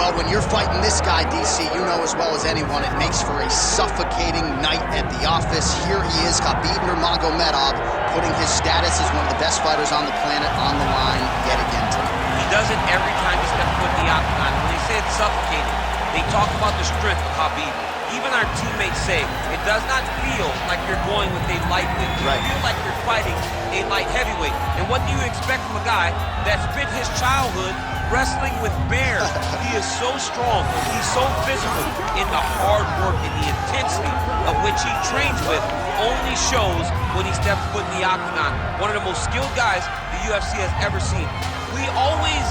Well, when you're fighting this guy, DC, you know as well as anyone, it makes for a suffocating night at the office. Here he is, Khabib Nurmagomedov, putting his status as one of the best fighters on the planet on the line yet again tonight. He does it every time he steps foot in the octagon. When they say it's suffocating, they talk about the strength of Khabib. Even our teammates say it does not feel like you're going with a lightweight. You feel like you're fighting a light heavyweight. And what do you expect from a guy that spent his childhood wrestling with bears? He is so strong, he's so physical, and the hard work and the intensity of which he trains with only shows when he steps foot in the octagon. One of the most skilled guys the UFC has ever seen. We always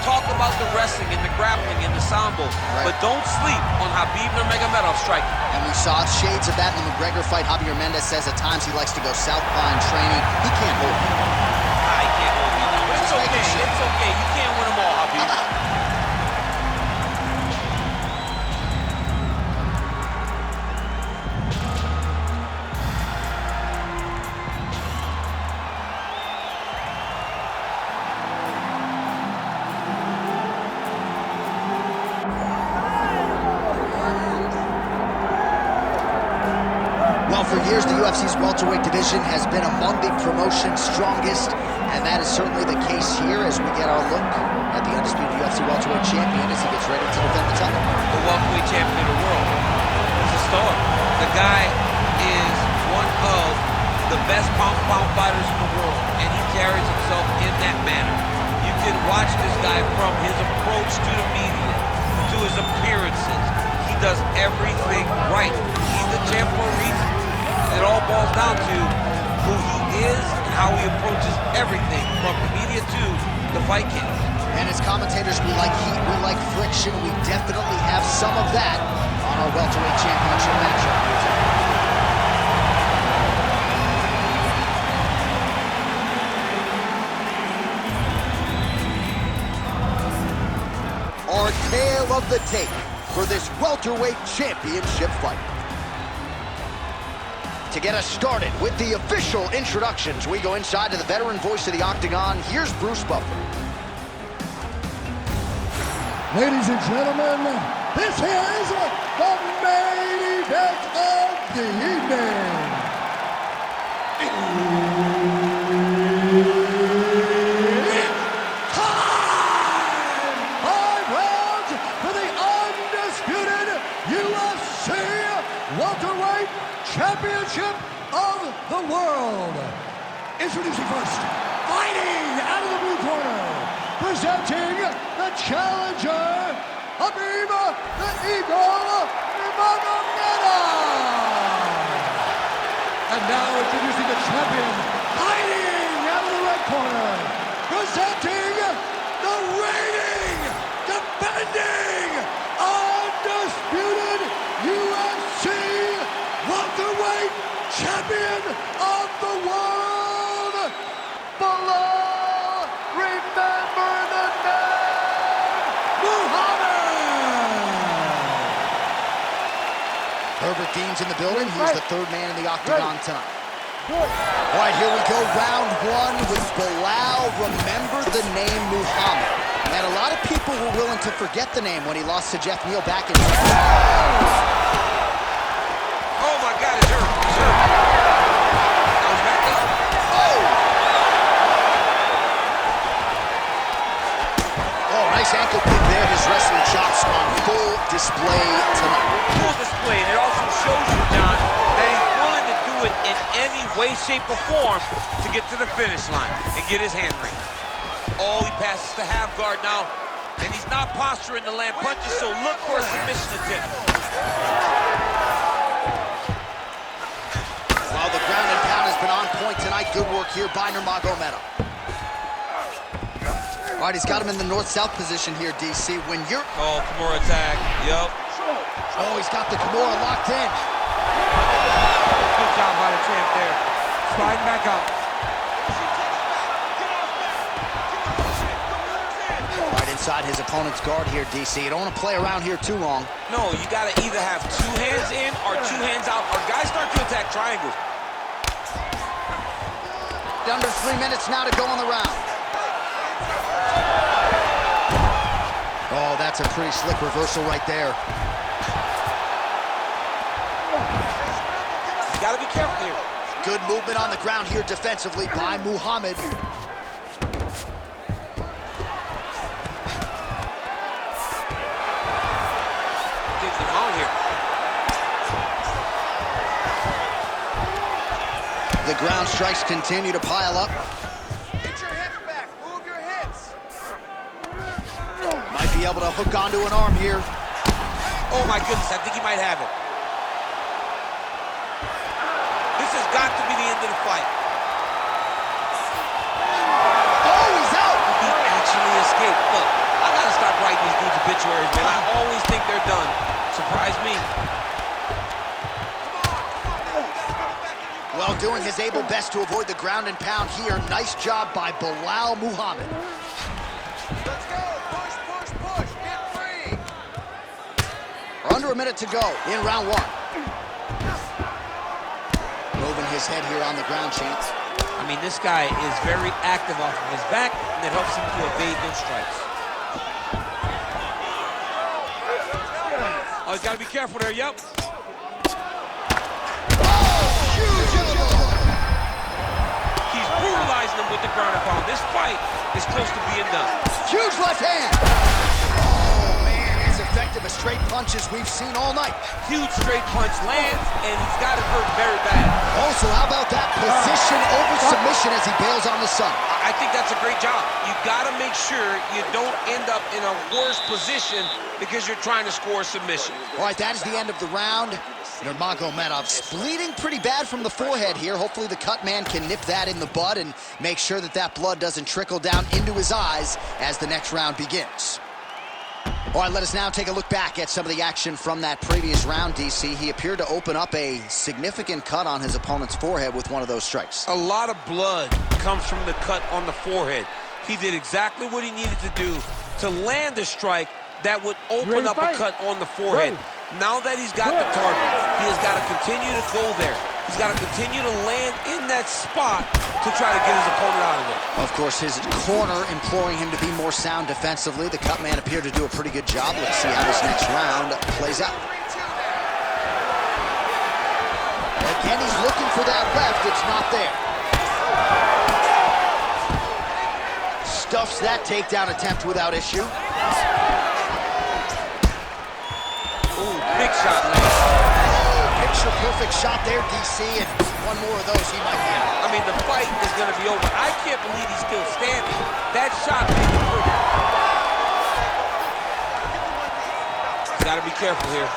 talk about the wrestling and the grappling and the sambo, but don't sleep on Khabib Nurmagomedov striking. And we saw shades of that in the McGregor fight. Javier Mendez says at times he likes to go southpaw in training. He can't hold it. He can't hold it. But it's okay. It's okay. You can't win them all, Khabib. For years, the UFC's welterweight division has been among the promotion's strongest, and that is certainly the case here as we get our look at the undisputed UFC welterweight champion as he gets ready to defend the title. The welterweight champion of the world. He's a star. The guy is one of the best pound-for-pound fighters in the world, and he carries himself in that manner. You can watch this guy from his approach to the media, to his appearances. He does everything right. He's the champ for a reason. It all boils down to who he is and how he approaches everything from the media to the fight camp. And as commentators, we like heat, we like friction. We definitely have some of that on our welterweight championship matchup. Our tale of the tape for this welterweight championship fight. To get us started with the official introductions, we go inside to the veteran voice of the Octagon. Here's Bruce Buffer. Ladies and gentlemen, this is the main event of the evening. It's time! 5 rounds for the undisputed UFC welterweight championship of the world. Introducing first, fighting out of the blue corner, presenting the challenger, Khabib the Eagle Nurmagomedov. And now introducing the champion, fighting out of the red corner, presenting the reigning, defending, undisputed UFC welterweight champion of the world, Belal, remember the name, Muhammad. Herbert Dean's in the building. He's the third man in the Octagon tonight. All right, here we go, round one with Belal. Remember the name Muhammad. And a lot of people were willing to forget the name when he lost to Jeff Neal back in... Nice ankle kick there. His wrestling chops on full display tonight. Full display, and it also shows you, John, that he's willing to do it in any way, shape, or form to get to the finish line and get his hand raised. Oh, he passes the half guard now, and he's not posturing to land punches, so look for a submission attempt. Well, the ground and pound has been on point tonight. Good work here by Nurmagomedov. All right, he's got him in the north-south position here, DC. When you're... Oh, Kimura tag. Yup. Oh, he's got the Kimura locked in. Good job by the champ there. Sliding back out. Right inside his opponent's guard here, DC. You don't want to play around here too long. No, you got to either have 2 hands in or 2 hands out, or guys start to attack triangles. Under 3 minutes now to go on the round. Oh, that's a pretty slick reversal right there. You gotta be careful here. Good movement on the ground here defensively by Muhammad. Something wrong here. The ground strikes continue to pile up. Get your hips back. Move your hips. Might be able to hook onto an arm here. Oh my goodness, I think he might have it. This has got to be the end of the fight. Oh, he's out! He actually escaped. Look, I gotta stop writing these dudes obituaries, man. I always think they're done. Surprise me. Well, doing his able best to avoid the ground and pound here. Nice job by Belal Muhammad. Let's go. Push, push, push. Get free. Under a minute to go in round one. Moving his head here on the ground, Chance. I mean, this guy is very active off of his back, and it helps him to evade those strikes. Oh, he's got to be careful there, yep. He's brutalizing him with the ground and pound. This fight is close to being done. Huge left hand. Oh, man, as effective a straight punch as we've seen all night. Huge straight punch lands, and he's got it hurt very bad. Also, how about that position over submission as he bails on the sun? I think that's a great job. You got to make sure you don't end up in a worse position because you're trying to score a submission. All right, that is the end of the round. Nurmagomedov's bleeding pretty bad from the forehead here. Hopefully the cut man can nip that in the bud and make sure that that blood doesn't trickle down into his eyes as the next round begins. All right, let us now take a look back at some of the action from that previous round, DC. He appeared to open up a significant cut on his opponent's forehead with one of those strikes. A lot of blood comes from the cut on the forehead. He did exactly what he needed to do to land a strike that would open up a cut on the forehead. Now that he's got the target, he has got to continue to go there. He's got to continue to land in that spot to try to get his opponent out of there. Of course, his corner imploring him to be more sound defensively. The cut man appeared to do a pretty good job. Let's see how this next round plays out. Again, he's looking for that left. It's not there. Stuffs that takedown attempt without issue. Ooh, big shot, man. Picture perfect shot there, DC, and one more of those he might be out. I mean, the fight is going to be over. I can't believe he's still standing. That shot made it perfect. Got to be careful here.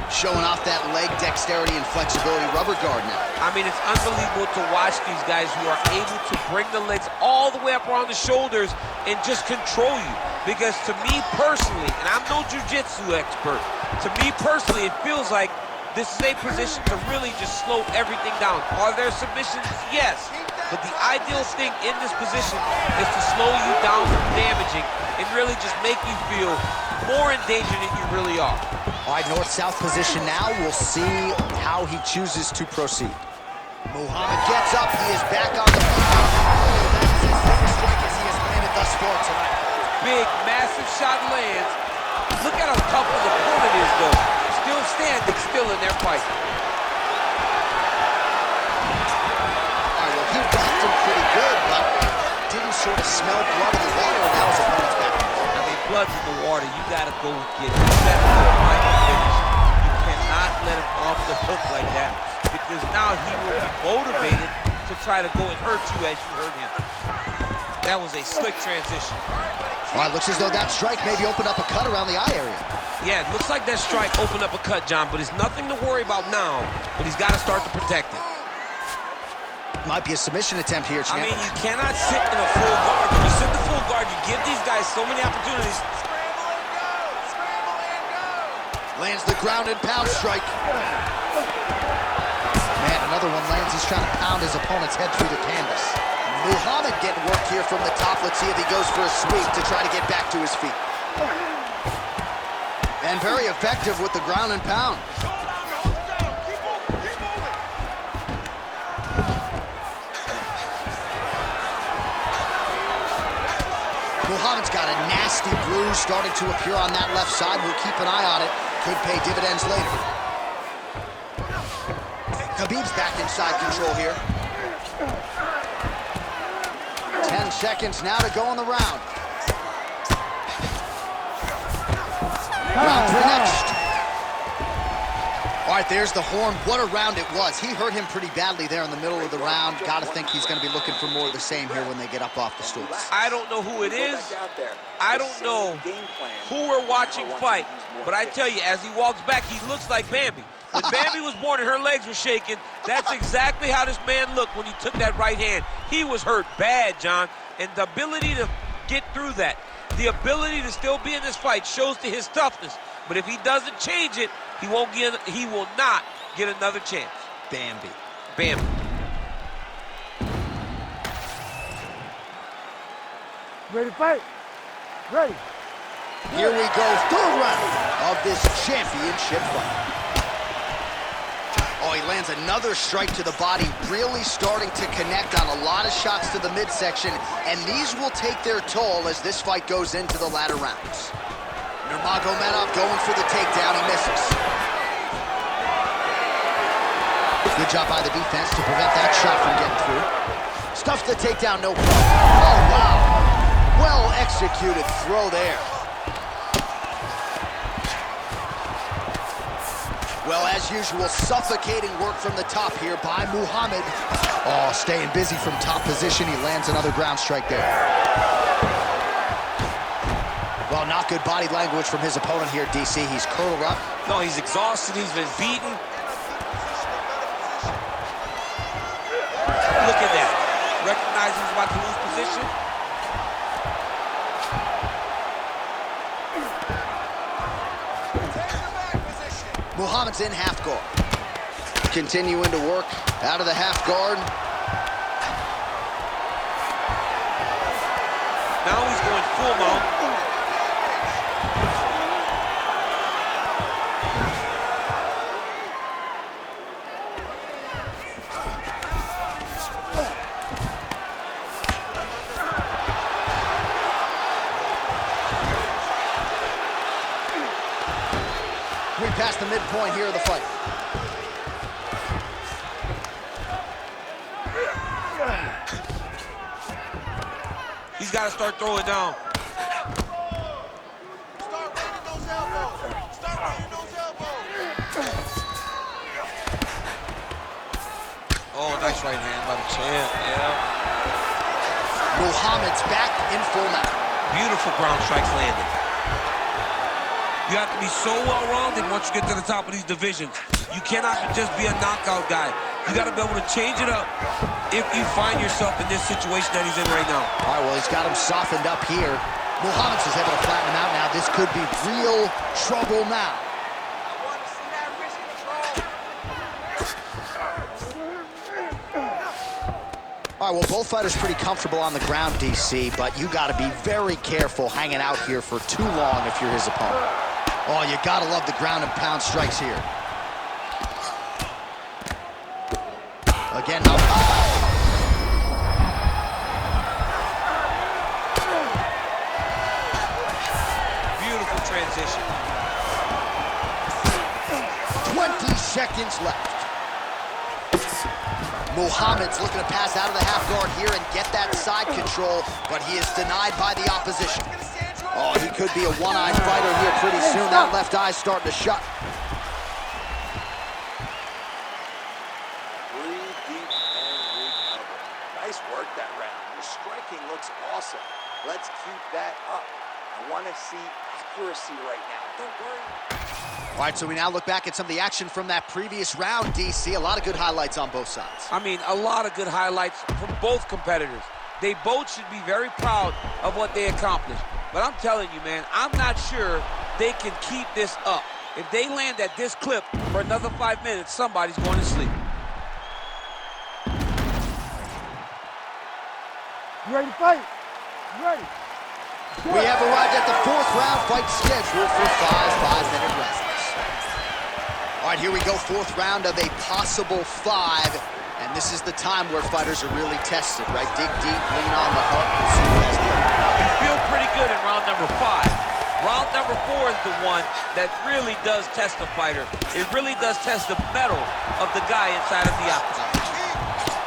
Showing off that leg dexterity and flexibility rubber guard now. I mean, it's unbelievable to watch these guys who are able to bring the legs all the way up around the shoulders and just control you. Because to me personally, and I'm no jiu-jitsu expert, to me personally, it feels like this is a position to really just slow everything down. Are there submissions? Yes. But the ideal thing in this position is to slow you down from damaging and really just make you feel more in danger than you really are. All right, north-south position now. We'll see how he chooses to proceed. Muhammad gets up. He is back on the feet. That is his biggest strike as he has landed thus far tonight. Big, massive shot lands. Look at how tough his opponent is, though. Still standing, still in their fight. All right, well, he rocked him pretty good, but didn't sort of smell blood in the water, and now his opponent's back. I mean, blood's in the water. You got to go get it. You got to go find the finish. You cannot let him off the hook like that, because now he will be motivated to try to go and hurt you as you hurt him. That was a slick transition. All right, looks as though that strike maybe opened up a cut around the eye area. Yeah, it looks like that strike opened up a cut, John, but it's nothing to worry about now, but he's got to start to protect it. Might be a submission attempt here, champ. I mean, you cannot sit in a full guard. When you sit in the full guard, you give these guys so many opportunities. Scramble and go. Scramble and go. Lands the ground and pound strike. Man, another one lands. He's trying to pound his opponent's head through the canvas. Muhammad getting work here from the top. Let's see if he goes for a sweep to try to get back to his feet. And very effective with the ground and pound. Muhammad's got a nasty bruise starting to appear on that left side. We'll keep an eye on it. Could pay dividends later. Khabib's back inside control here. 10 seconds now to go in the round. Round 3 next. All right, there's the horn. What a round it was. He hurt him pretty badly there in the middle of the round. Got to think he's going to be looking for more of the same here when they get up off the stools. I don't know who it is. I don't know who we're watching fight. But I tell you, as he walks back, he looks like Bambi. When Bambi was born and her legs were shaking, that's exactly how this man looked when he took that right hand. He was hurt bad, John. And the ability to get through that, the ability to still be in this fight shows to his toughness. But if he doesn't change it, he will not get another chance. Bambi. Bambi. Ready to fight? Ready. Here we go, third round of this championship fight. Oh, he lands another strike to the body, really starting to connect on a lot of shots to the midsection, and these will take their toll as this fight goes into the latter rounds. Nurmagomedov going for the takedown, he misses. Good job by the defense to prevent that shot from getting through. Stuffs the takedown, no problem. Oh, wow. Well executed throw there. Well, as usual, suffocating work from the top here by Muhammad. Oh, staying busy from top position. He lands another ground strike there. Well, not good body language from his opponent here, DC. He's curled up. No, he's exhausted. He's been beaten. Look at that. Recognizing he's about to lose position. Muhammad's in half guard. Continuing to work out of the half guard. Now he's going full mount. We passed the midpoint here of the fight. He's got to start throwing down. Start bringing those elbows. Start bringing those elbows. Oh, nice right hand by the champ. Yeah. Muhammad's back in full mount. Beautiful ground strikes landed. You have to be so well-rounded once you get to the top of these divisions. You cannot just be a knockout guy. You got to be able to change it up if you find yourself in this situation that he's in right now. All right, well, he's got him softened up here. Muhammad is able to flatten him out now. This could be real trouble now. I want to see that wrist control. All right, well, both fighters pretty comfortable on the ground, DC, but you got to be very careful hanging out here for too long if you're his opponent. Oh, you got to love the ground and pound strikes here. Again, now. Beautiful transition. 20 seconds left. Muhammad's looking to pass out of the half guard here and get that side control, but he is denied by the opposition. Oh, he could be a one-eyed fighter here pretty soon. That left eye's starting to shut. Breathe deep and recover. Nice work that round. Your striking looks awesome. Let's keep that up. I want to see accuracy right now. Don't worry. All right, so we now look back at some of the action from that previous round, DC. A lot of good highlights on both sides. I mean, a lot of good highlights from both competitors. They both should be very proud of what they accomplished. But I'm telling you, man, I'm not sure they can keep this up. If they land at this clip for another 5 minutes, somebody's going to sleep. You ready to fight? You ready? We have arrived at the fourth round fight scheduled for 5 5-minute rounds. All right, here we go, fourth round of a possible 5. And this is the time where fighters are really tested, right? Dig deep, lean on the heart, and see what else they You feel pretty good in round number 5. Round number 4 is the one that really does test the fighter. It really does test the mettle of the guy inside of the octagon.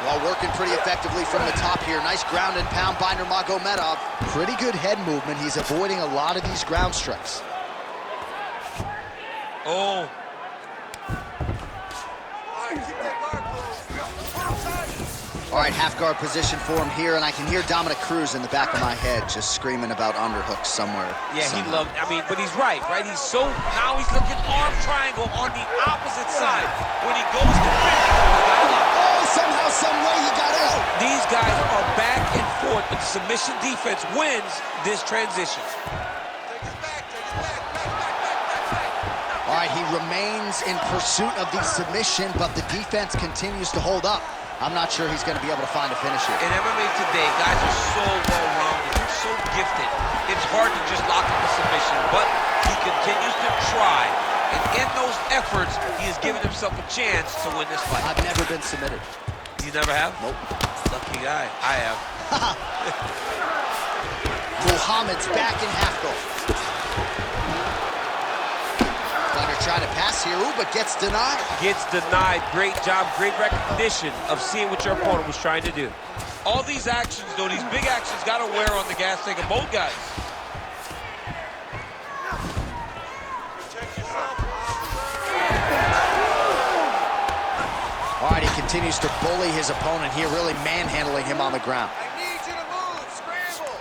Well, working pretty effectively from the top here. Nice ground and pound by Nurmagomedov. Pretty good head movement. He's avoiding a lot of these ground strikes. Oh. All right, half guard position for him here, and I can hear Dominic Cruz in the back of my head just screaming about underhooks somewhere. Yeah, he loved, I mean, but he's right? He's so, now he's looking arm triangle on the opposite side when he goes to finish. Oh, somehow, some way he got out. These guys are back and forth, but the submission defense wins this transition. All right, he remains in pursuit of the submission, but the defense continues to hold up. I'm not sure he's going to be able to find a finish here. In MMA today, guys are so well-rounded. They're so gifted. It's hard to just lock up a submission, but he continues to try. And in those efforts, he has given himself a chance to win this fight. I've never been submitted. You never have? Nope. Lucky guy. I have. Muhammad's back in half guard. Trying to pass here, ooh, but gets denied. Gets denied. Great job, great recognition of seeing what your opponent was trying to do. All these actions, though, these big actions got to wear on the gas tank of both guys. All right, he continues to bully his opponent here, really manhandling him on the ground. I need you to move, scramble.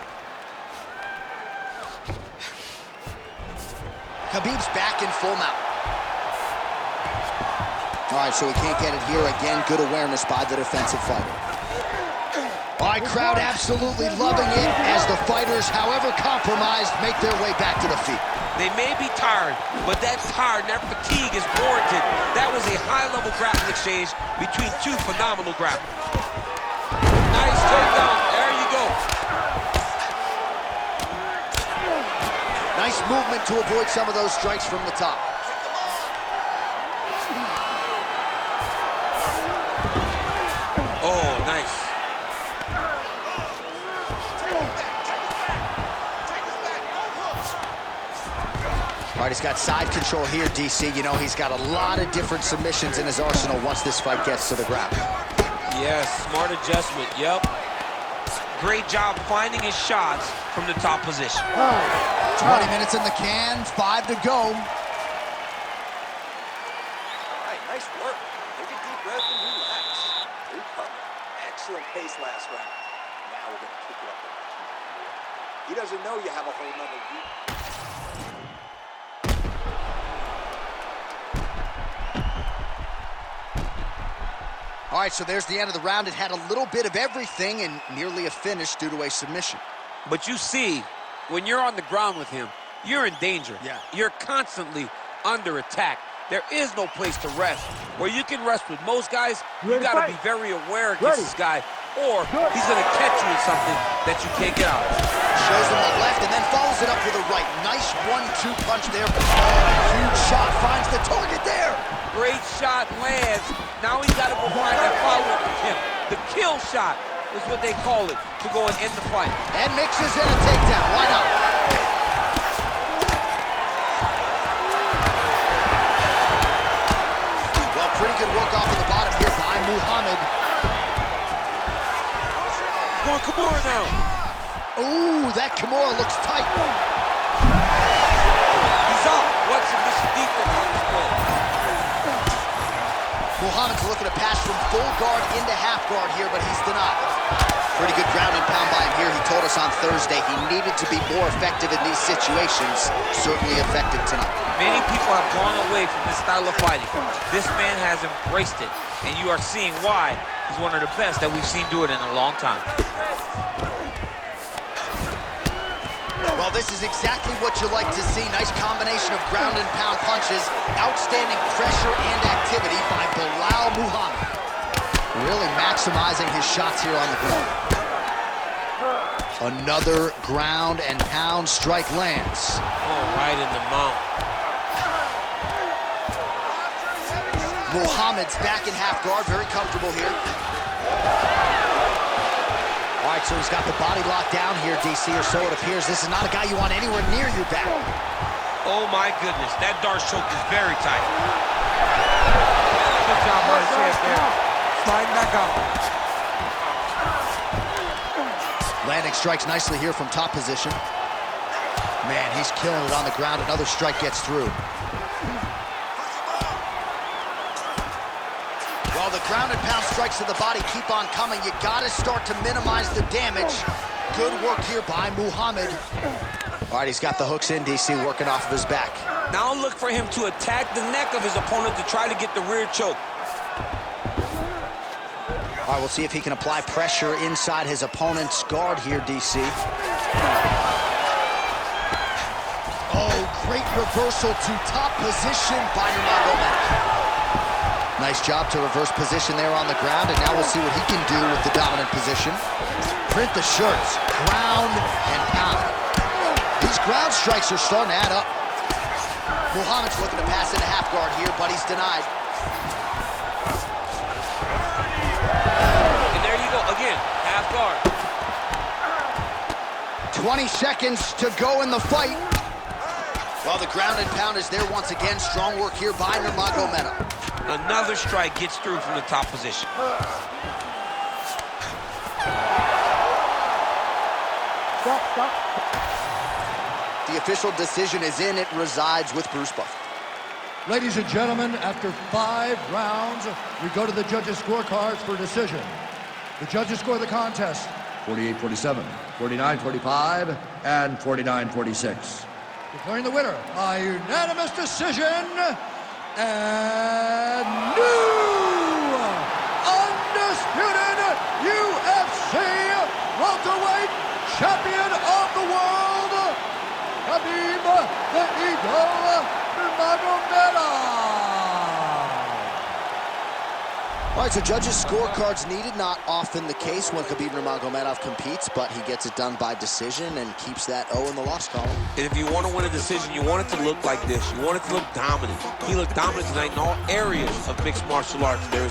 Khabib's back in full mount. All right, so he can't get it here. Again, good awareness by the defensive fighter. All right, crowd absolutely loving it as the fighters, however compromised, make their way back to the feet. They may be tired, but that tired, that fatigue is warranted. That was a high-level grappling exchange between two phenomenal grapplers. Nice takedown. There you go. Nice movement to avoid some of those strikes from the top. Oh, nice. All right, he's got side control here, DC. You know, he's got a lot of different submissions in his arsenal once this fight gets to the ground. Yes, smart adjustment, yep. Great job finding his shots from the top position. 20 minutes in the can, 5 to go. All right, nice work. Take a deep breath and relax. Recover. Excellent pace last round. Now we're going to kick it up a notch. He doesn't know you have a whole nother beat. All right, so there's the end of the round. It had a little bit of everything and nearly a finish due to a submission. But you see, when you're on the ground with him, you're in danger. Yeah. You're constantly under attack. There is no place to rest. Where you can rest with most guys, you got to be very aware against this guy, or he's going to catch you in something that you can't get out of. Shows him the left and then follows it up with a right. Nice 1-2 punch there. A huge shot finds the target there. Great shot lands. Now he's got to go find that follow-up with him. The kill shot is what they call it, to go and end the fight. And mixes in a takedown. Why not? Well, pretty good work off of the bottom here by Muhammad. Going Kimura now. Ooh, that Kimura looks tight. He's out. What's in this defense on this play? Muhammad's looking to pass from full guard into half guard here, but he's denied. Pretty good ground and pound by him here. He told us on Thursday he needed to be more effective in these situations. Certainly effective tonight. Many people have gone away from this style of fighting. This man has embraced it, and you are seeing why he's one of the best that we've seen do it in a long time. Well, this is exactly what you like to see. Nice combination of ground and pound punches. Outstanding pressure and activity by Belal Muhammad. Really maximizing his shots here on the ground. Another ground and pound strike lands. Oh, right in the mount. Muhammad's back in half guard, very comfortable here. All right, so he's got the body locked down here, DC, or so it appears. This is not a guy you want anywhere near your back. Oh, my goodness. That Darce choke is very tight. Good job on his chest there. Sliding back out. Landing strikes nicely here from top position. Man, he's killing it on the ground. Another strike gets through. While the ground and pound strikes to the body keep on coming, you gotta start to minimize the damage. Good work here by Muhammad. All right, he's got the hooks in, DC, working off of his back. Now look for him to attack the neck of his opponent to try to get the rear choke. All right, we'll see if he can apply pressure inside his opponent's guard here, DC. Oh, great reversal to top position by Nurmagomedov. Nice job to reverse position there on the ground, and now we'll see what he can do with the dominant position. Print the shirts, ground and pound. These ground strikes are starting to add up. Muhammad's looking to pass into half guard here, but he's denied. And there you go, again, half guard. 20 seconds to go in the fight. While the ground and pound is there once again, strong work here by Nurmagomedov. Another strike gets through from the top position. Stop. The official decision is in. It resides with Bruce Buffer. Ladies and gentlemen, after 5 rounds, we go to the judges' scorecards for decision. The judges score the contest 48-47, 49-45, and 49-46. Declaring the winner by unanimous decision, and new undisputed UFC welterweight champion of the world, Khabib the Eagle Nurmagomedov. All right, so judges' scorecards needed. Not often the case when Khabib Nurmagomedov competes, but he gets it done by decision and keeps that O in the loss column. And if you want to win a decision, you want it to look like this. You want it to look dominant. He looked dominant tonight in all areas of mixed martial arts. There is no